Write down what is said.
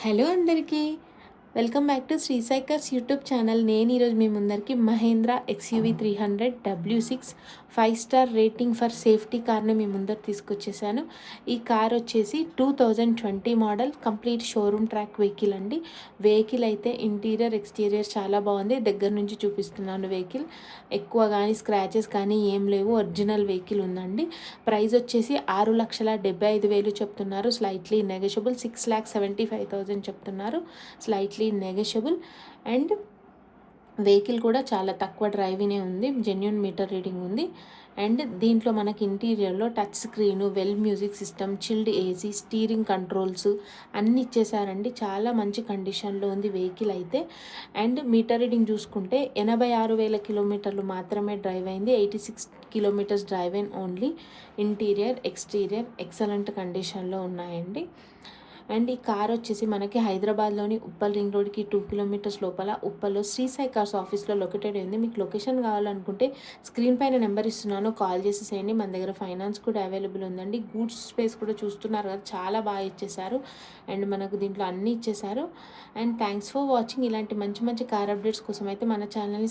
Hello అందరికీ. Welcome back to Sri సైకర్స్ YouTube channel. నేను ఈరోజు మీ ముందరికి Mahindra XUV 300 W6 5 star rating for safety కార్ని మీ ముందర తీసుకొచ్చేసాను. ఈ కార్ వచ్చేసి 2020 model, complete showroom track vehicle అండి. వెహికల్ అయితే ఇంటీరియర్ ఎక్స్టీరియర్ చాలా బాగుంది. దగ్గర నుంచి చూపిస్తున్నాను. వెహికల్ ఎక్కువ కానీ స్క్రాచెస్ కానీ ఏం లేవు. ఒరిజినల్ వెహికల్ ఉందండి. ప్రైస్ వచ్చేసి 6,75,000 చెప్తున్నారు. Slightly negotiable. 6,75,000 చెప్తున్నారు. Slightly negotiable. అండ్ వెహికల్ కూడా చాలా తక్కువ డ్రైవింగే ఉంది. జెన్యూన్ మీటర్ రీడింగ్ ఉంది. అండ్ దీంట్లో మనకి ఇంటీరియర్లో touch screen, well music system, chilled AC, steering controls అన్నీ ఇచ్చేసారండి. చాలా మంచి కండిషన్లో ఉంది వెహికల్ అయితే. అండ్ మీటర్ రీడింగ్ చూసుకుంటే 86,000 కిలోమీటర్లు మాత్రమే డ్రైవ్ అయింది. 86 కిలోమీటర్స్ డ్రైవ్ అయిన ఓన్లీ. ఇంటీరియర్ ఎక్స్టీరియర్ ఎక్సలెంట్ కండిషన్లో ఉన్నాయండి. అండ్ ఈ కార్ వచ్చేసి మనకి హైదరాబాద్లోని ఉప్పల్ రింగ్ రోడ్కి 2 కిలోమీటర్స్ లోపల ఉప్పల్లో శ్రీ సాయి కార్స్ ఆఫీస్లో లొకేటెడ్ ఉంది. మీకు లొకేషన్ కావాలనుకుంటే స్క్రీన్ పైన నెంబర్ ఇస్తున్నాను, కాల్ చేసేసేయండి. మన దగ్గర ఫైనాన్స్ కూడా అవైలబుల్ ఉందండి. గూడ్స్ స్పేస్ కూడా చూస్తున్నారు కదా, చాలా బాగా ఇచ్చేసారు. అండ్ మనకు దీంట్లో అన్నీ ఇచ్చేసారు. And thanks for watching. ఇలాంటి మంచి మంచి కార్ అప్డేట్స్ కోసం అయితే మన ఛానల్ని